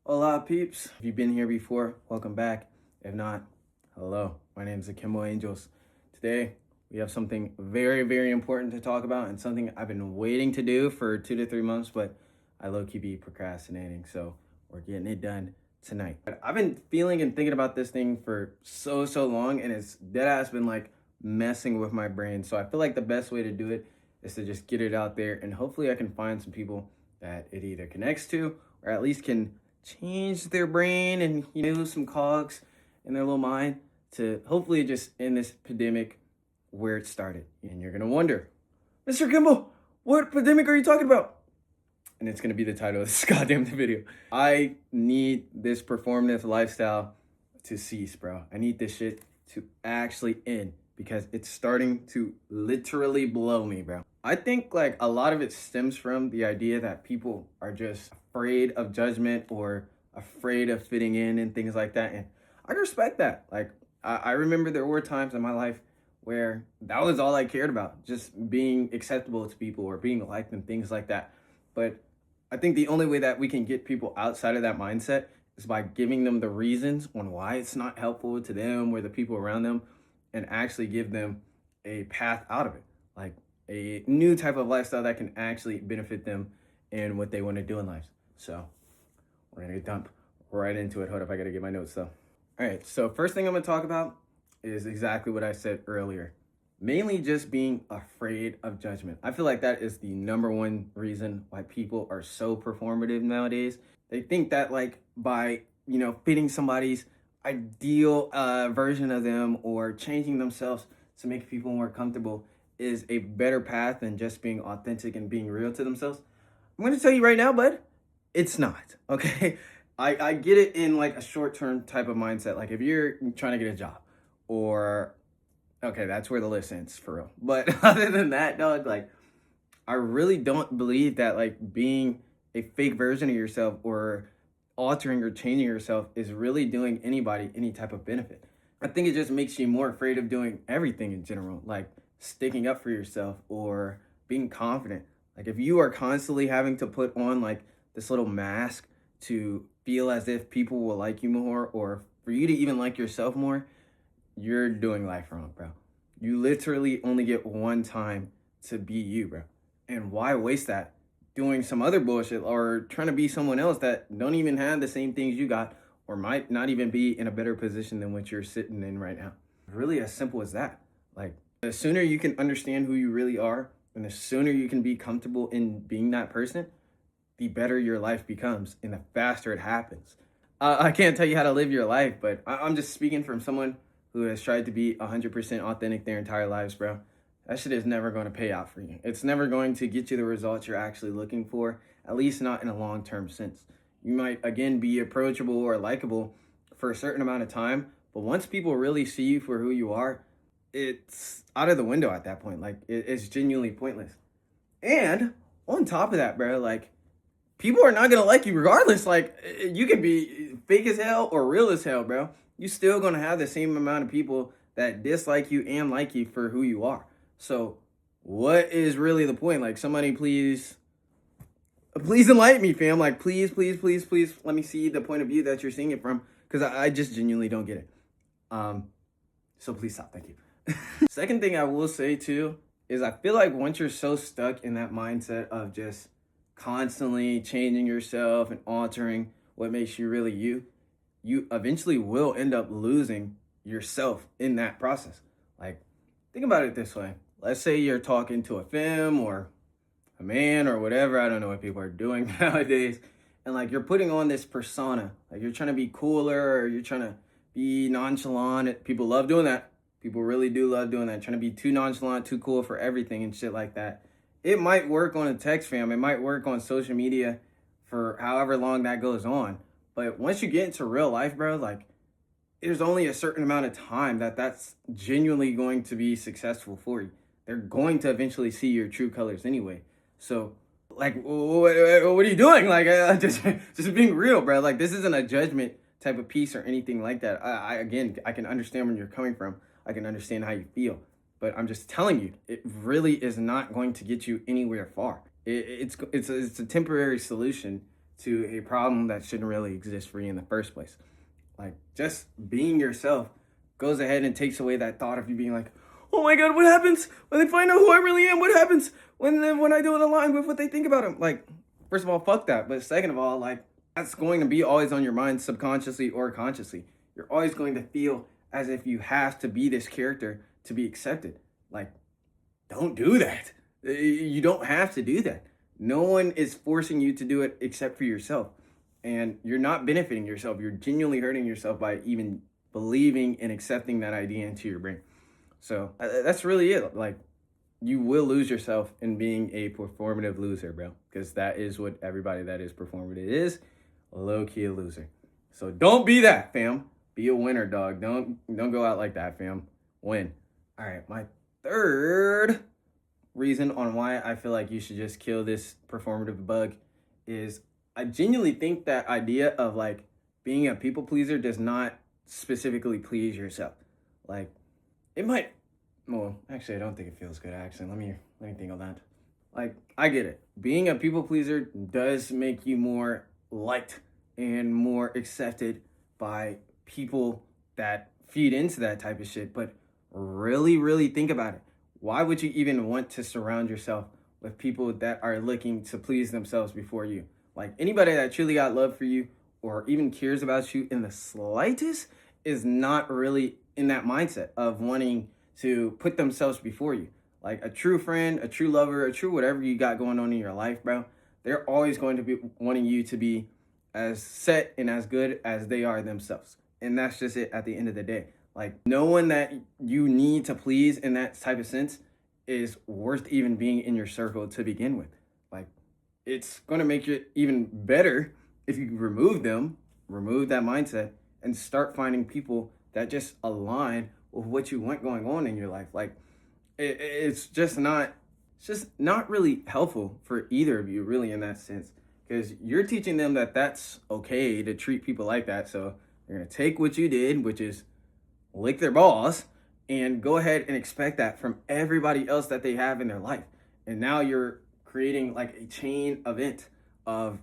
Hola, peeps. If you've been here before, welcome back. If not, hello. My name is Akimbo Angels. Today, we have something very, very important to talk about and something I've been waiting to do for 2 to 3 months, but I low-key be procrastinating, so we're getting it done tonight. I've been feeling and thinking about this thing for so long, and it's deadass been like messing with my brain. So I feel like the best way to do it is to just get it out there, and hopefully I can find some people that it either connects to or at least can change their brain and some cogs in their little mind to hopefully just end this pandemic where it started. And you're gonna wonder, Mr. Kimball, what pandemic are you talking about? And it's gonna be the title of this goddamn video. I need this performative lifestyle to cease, bro. I need this shit to actually end because it's starting to literally blow me, bro. I think like a lot of it stems from the idea that people are just afraid of judgment or afraid of fitting in and things like that. And I respect that. Like I remember there were times in my life where that was all I cared about, just being acceptable to people or being liked and things like that. But I think the only way that we can get people outside of that mindset is by giving them the reasons on why it's not helpful to them or the people around them, and actually give them a path out of it. Like a new type of lifestyle that can actually benefit them in what they want to do in life. So we're gonna dump right into it. Hold up, I gotta get my notes though. All right, so first thing I'm gonna talk about is exactly what I said earlier. Mainly just being afraid of judgment. I feel like that is the number one reason why people are so performative nowadays. They think that like by, fitting somebody's ideal version of them or changing themselves to make people more comfortable is a better path than just being authentic and being real to themselves. I'm going to tell you right now, bud, it's not, okay? I get it in like a short-term type of mindset. Like if you're trying to get a job or, okay, that's where the list ends for real. But other than that, dog, like I really don't believe that like being a fake version of yourself or altering or changing yourself is really doing anybody any type of benefit. I think it just makes you more afraid of doing everything in general, like sticking up for yourself or being confident. Like if you are constantly having to put on like this little mask to feel as if people will like you more or for you to even like yourself more, you're doing life wrong, bro. You literally only get one time to be you, bro. And why waste that doing some other bullshit or trying to be someone else that don't even have the same things you got or might not even be in a better position than what you're sitting in right now? Really as simple as that. Like the sooner you can understand who you really are and the sooner you can be comfortable in being that person, the better your life becomes and the faster it happens. I can't tell you how to live your life, but I'm just speaking from someone who has tried to be 100% authentic their entire lives, bro. That shit is never going to pay out for you. It's never going to get you the results you're actually looking for, at least not in a long-term sense. You might, again, be approachable or likable for a certain amount of time, but once people really see you for who you are, it's out of the window at that point. Like, it's genuinely pointless. And on top of that, bro, like, people are not going to like you regardless. Like, you could be fake as hell or real as hell, bro. You're still going to have the same amount of people that dislike you and like you for who you are. So what is really the point? Like, somebody please enlighten me, fam. Like, please, let me see the point of view that you're seeing it from, because I just genuinely don't get it. So please stop. Thank you. Second thing I will say too is I feel like once you're so stuck in that mindset of just constantly changing yourself and altering what makes you really you, you eventually will end up losing yourself in that process. Like, think about it this way. Let's say you're talking to a femme or a man or whatever. I don't know what people are doing nowadays. And like you're putting on this persona. Like you're trying to be cooler or you're trying to be nonchalant. People love doing that. People really do love doing that. Trying to be too nonchalant, too cool for everything and shit like that. It might work on a text, fam. It might work on social media for however long that goes on. But once you get into real life, bro, like there's only a certain amount of time that's genuinely going to be successful for you. They're going to eventually see your true colors anyway. So, like, what are you doing? Like, just being real, bro. Like, this isn't a judgment type of piece or anything like that. I can understand where you're coming from. I can understand how you feel. But I'm just telling you, it really is not going to get you anywhere far. It's a temporary solution to a problem that shouldn't really exist for you in the first place. Like, just being yourself goes ahead and takes away that thought of you being like, oh my God, what happens when they find out who I really am? What happens when I don't align with what they think about him? Like, first of all, fuck that. But second of all, like, that's going to be always on your mind, subconsciously or consciously. You're always going to feel as if you have to be this character to be accepted. Like, don't do that. You don't have to do that. No one is forcing you to do it except for yourself. And you're not benefiting yourself. You're genuinely hurting yourself by even believing and accepting that idea into your brain. So that's really it. Like, you will lose yourself in being a performative loser, bro. Because that is what everybody that is performative is. Low-key a loser. So don't be that, fam. Be a winner, dog. Don't go out like that, fam. Win. All right, my third reason on why I feel like you should just kill this performative bug is I genuinely think that idea of like being a people pleaser does not specifically please yourself. Like, it might, well, actually I don't think it feels good, actually. Let me think of that. Like, I get it. Being a people pleaser does make you more liked and more accepted by people that feed into that type of shit. But really think about it. Why would you even want to surround yourself with people that are looking to please themselves before you? Like, anybody that truly got love for you or even cares about you in the slightest is not really in that mindset of wanting to put themselves before you. Like, a true friend, a true lover, a true whatever you got going on in your life, bro, they're always going to be wanting you to be as set and as good as they are themselves. And that's just it at the end of the day. Like, no one that you need to please in that type of sense is worth even being in your circle to begin with. Like, it's going to make it even better if you remove them, remove that mindset, and start finding people that just align with what you want going on in your life. Like, it's just not really helpful for either of you, really, in that sense, because you're teaching them that that's okay to treat people like that. So they're going to take what you did, which is lick their balls, and go ahead and expect that from everybody else that they have in their life. And now you're creating like a chain event of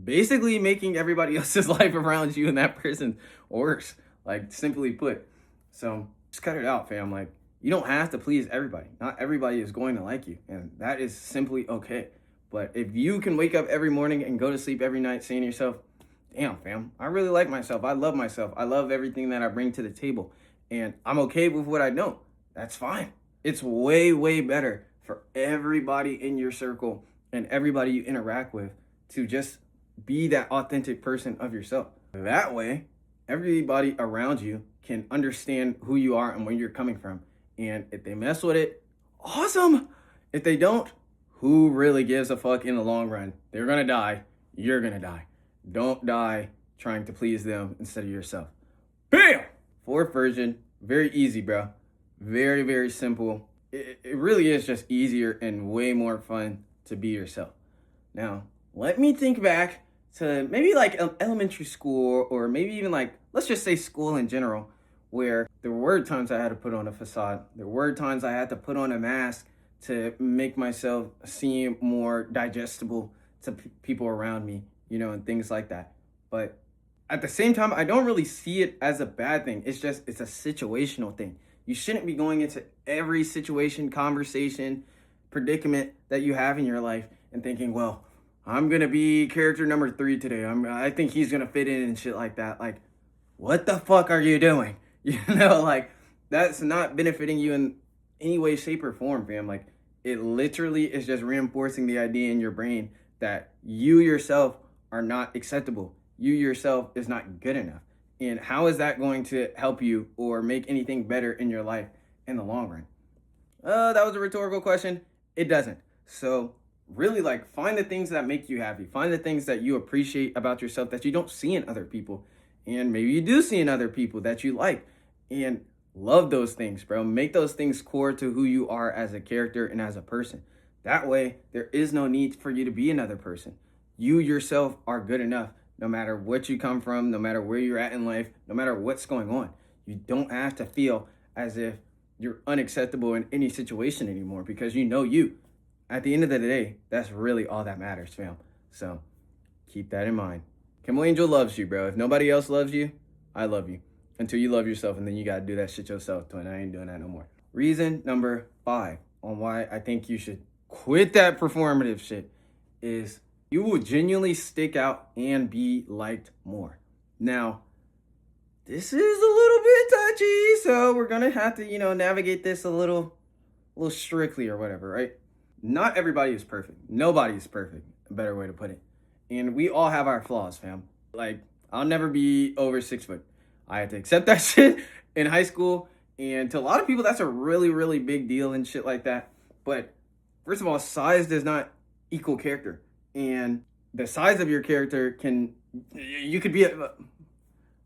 basically making everybody else's life around you and that person worse, like, simply put. So just cut it out, fam. Like, you don't have to please everybody. Not everybody is going to like you, and that is simply okay. But if you can wake up every morning and go to sleep every night saying to yourself, damn, fam, I really like myself. I love myself. I love everything that I bring to the table, and I'm okay with what I know, that's fine. It's way better for everybody in your circle and everybody you interact with to just be that authentic person of yourself. That way, everybody around you can understand who you are and where you're coming from. And if they mess with it, awesome. If they don't, who really gives a fuck in the long run? They're gonna die. You're gonna die. Don't die trying to please them instead of yourself. Bam! Fourth version, very easy, bro. Very simple. It really is just easier and way more fun to be yourself. Now, let me think back to maybe like elementary school, or maybe even like, let's just say school in general, where there were times I had to put on a facade. There were times I had to put on a mask to make myself seem more digestible to people around me, and things like that. But at the same time, I don't really see it as a bad thing. It's a situational thing. You shouldn't be going into every situation, conversation, predicament that you have in your life and thinking, well, I'm going to be character number 3 today. I think he's going to fit in and shit like that. Like, what the fuck are you doing? Like, that's not benefiting you in any way, shape, or form, fam. Like, it literally is just reinforcing the idea in your brain that you yourself are not acceptable. You yourself is not good enough. And how is that going to help you or make anything better in your life in the long run? That was a rhetorical question. It doesn't. So really, like, find the things that make you happy. Find the things that you appreciate about yourself that you don't see in other people. And maybe you do see in other people that you like. And love those things, bro. Make those things core to who you are as a character and as a person. That way, there is no need for you to be another person. You yourself are good enough, no matter what you come from, no matter where you're at in life, no matter what's going on. You don't have to feel as if you're unacceptable in any situation anymore, because you know you. At the end of the day, that's really all that matters, fam. So Keep that in mind. Kimmel Angel loves you, bro. If nobody else loves you, I love you. Until you love yourself, and then you gotta do that shit yourself. And I ain't doing that no more. Reason number 5 on why I think you should quit that performative shit is you will genuinely stick out and be liked more. Now, this is a little bit touchy, so we're gonna have to, navigate this a little strictly or whatever, right? Not everybody is perfect. Nobody is perfect. A better way to put it. And we all have our flaws, fam. Like, I'll never be over 6 foot. I had to accept that shit in high school. And to a lot of people, that's a really, really big deal and shit like that. But first of all, size does not equal character. And the size of your character you could be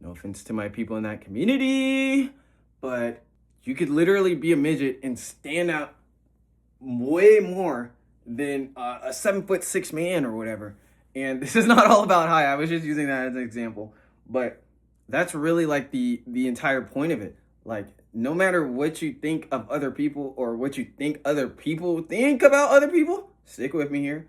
no offense to my people in that community, but you could literally be a midget and stand out way more than a 7'6" man or whatever. And this is not all about height. I was just using that as an example. But that's really like the entire point of it. Like, no matter what you think of other people or what you think other people think about other people, stick with me here.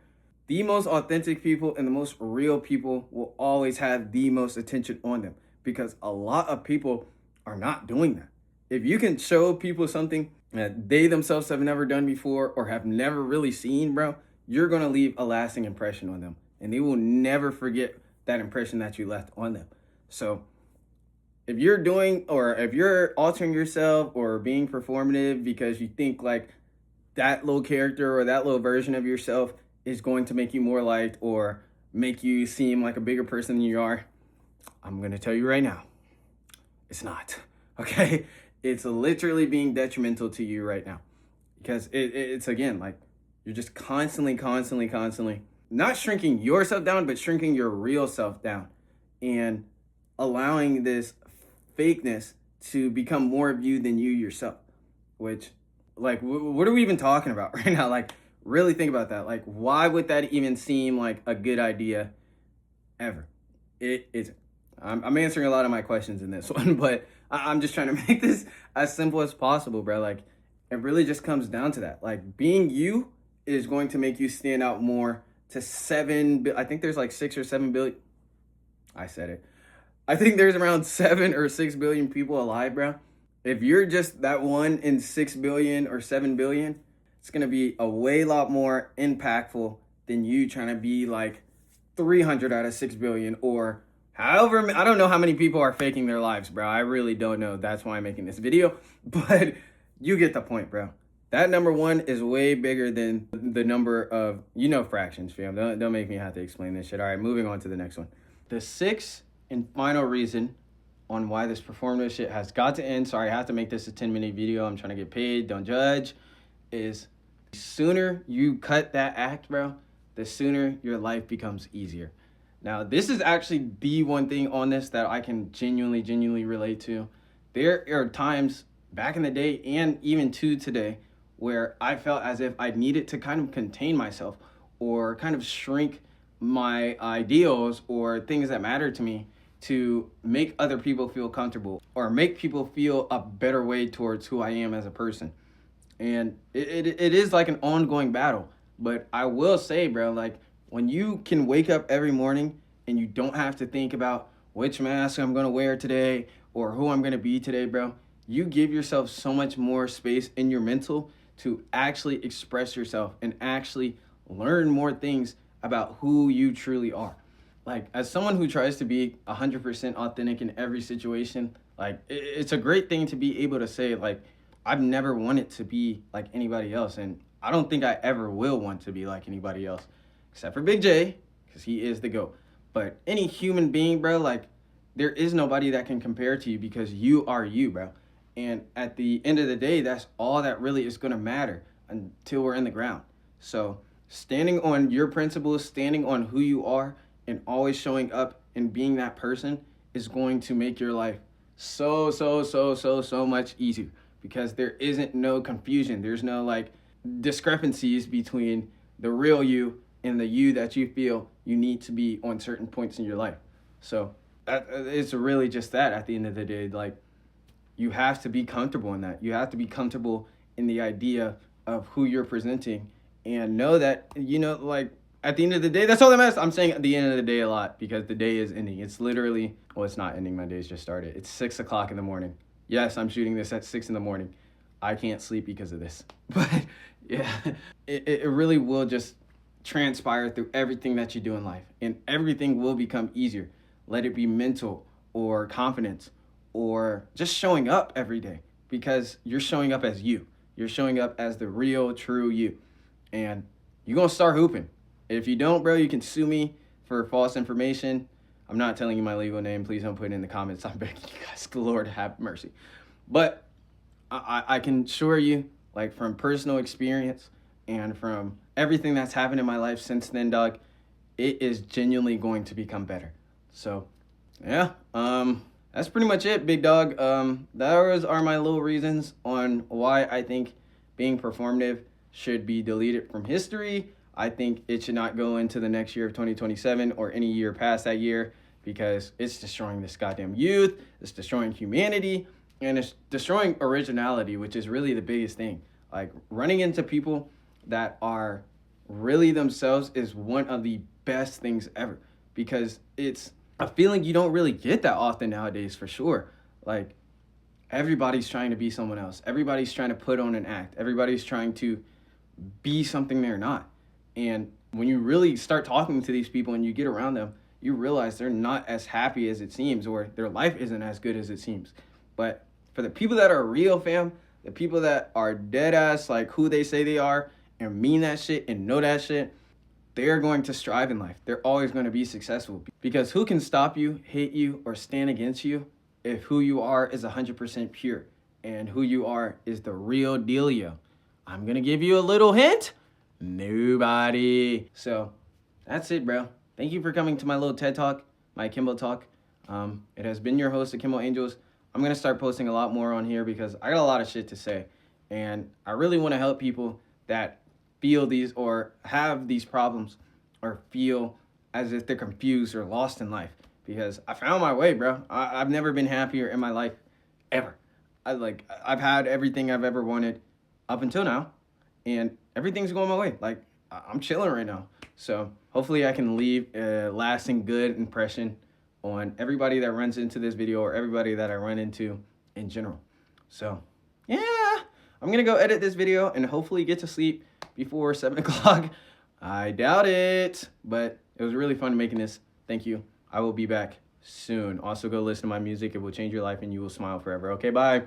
The most authentic people and the most real people will always have the most attention on them, because a lot of people are not doing that. If you can show people something that they themselves have never done before or have never really seen, bro, you're going to leave a lasting impression on them. And they will never forget that impression that you left on them. So if you're altering yourself or being performative because you think like that little character or that little version of yourself is going to make you more liked or make you seem like a bigger person than you are, I'm going to tell you right now, it's not, okay? It's literally being detrimental to you right now, because it's again, like, you're just constantly not shrinking yourself down, but shrinking your real self down and allowing this fakeness to become more of you than you yourself, which, like, what are we even talking about right now? Like, really think about that. Like, why would that even seem like a good idea ever? It isn't. I'm answering a lot of my questions in this one, but I'm just trying to make this as simple as possible, bro. Like, it really just comes down to that. Like, being you is going to make you stand out more to I think there's like 6 or 7 billion. I said it. I think there's around 7 or 6 billion people alive, bro. If you're just that 1 in 6 billion or 7 billion, it's going to be a way lot more impactful than you trying to be like 300 out of 6 billion or however. I don't know how many people are faking their lives, bro. I really don't know. That's why I'm making this video. But you get the point, bro. That number 1 is way bigger than the number of, fractions, fam. Don't make me have to explain this shit. All right, moving on to the next one. The 6th and final reason on why this performative shit has got to end. Sorry, I have to make this a 10-minute video. I'm trying to get paid. Don't judge. Is the sooner you cut that act, bro, the sooner your life becomes easier. Now, this is actually the one thing on this that I can genuinely relate to. There are times back in the day and even to today where I felt as if I needed to kind of contain myself or kind of shrink my ideals or things that matter to me to make other people feel comfortable or make people feel a better way towards who I am as a person. And it is like an ongoing battle. But I will say, bro, like, when you can wake up every morning and you don't have to think about which mask I'm going to wear today or who I'm going to be today, bro, you give yourself so much more space in your mental to actually express yourself and actually learn more things about who you truly are. Like, as someone who tries to be 100% authentic in every situation, like, it's a great thing to be able to say, like, I've never wanted to be like anybody else, and I don't think I ever will want to be like anybody else, except for Big J, because he is the GOAT. But any human being, bro, like, there is nobody that can compare to you because you are you, bro. And at the end of the day, that's all that really is going to matter until we're in the ground. So standing on your principles, standing on who you are, and always showing up and being that person is going to make your life so much easier, because there isn't no confusion. There's no like discrepancies between the real you and the you that you feel you need to be on certain points in your life. So it's really just that at the end of the day. Like, you have to be comfortable in that. You have to be comfortable in the idea of who you're presenting and know that, like, at the end of the day, that's all that matters. I'm saying at the end of the day a lot because the day is ending. It's literally, well, it's not ending. My day's just started. It's 6 o'clock in the morning. Yes, I'm shooting this at 6 in the morning. I can't sleep because of this. But yeah, it really will just transpire through everything that you do in life, and everything will become easier. Let it be mental or confidence or just showing up every day because you're showing up as you. You're showing up as the real, true you. And you're going to start hooping. If you don't, bro, you can sue me for false information. I'm not telling you my legal name. Please don't put it in the comments. I'm begging you guys. Lord have mercy. But I can assure you, like from personal experience and from everything that's happened in my life since then, dog, it is genuinely going to become better. So, yeah, that's pretty much it, big dog. Those are my little reasons on why I think being performative should be deleted from history. I think it should not go into the next year of 2027 or any year past that year because it's destroying this goddamn youth, it's destroying humanity, and it's destroying originality, which is really the biggest thing. Like running into people that are really themselves is one of the best things ever because it's a feeling you don't really get that often nowadays for sure. Like everybody's trying to be someone else. Everybody's trying to put on an act. Everybody's trying to be something they're not. And when you really start talking to these people and you get around them, you realize they're not as happy as it seems or their life isn't as good as it seems. But for the people that are real, fam, the people that are dead ass like who they say they are and mean that shit and know that shit, they're going to strive in life. They're always going to be successful because who can stop you, hate you, or stand against you if who you are is 100% pure and who you are is the real dealio? I'm going to give you a little hint. Nobody. So that's it, bro. Thank you for coming to my little TED Talk, my Akimbo Talk. It has been your host, Akimbo Angels. I'm going to start posting a lot more on here because I got a lot of shit to say. And I really want to help people that feel these or have these problems or feel as if they're confused or lost in life. Because I found my way, bro. I've never been happier in my life, ever. I've had everything I've ever wanted up until now. And everything's going my way. Like, I'm chilling right now. So hopefully I can leave a lasting good impression on everybody that runs into this video or everybody that I run into in general. So, yeah, I'm going to go edit this video and hopefully get to sleep before 7 o'clock. I doubt it, but it was really fun making this. Thank you. I will be back soon. Also, go listen to my music. It will change your life and you will smile forever. Okay, bye.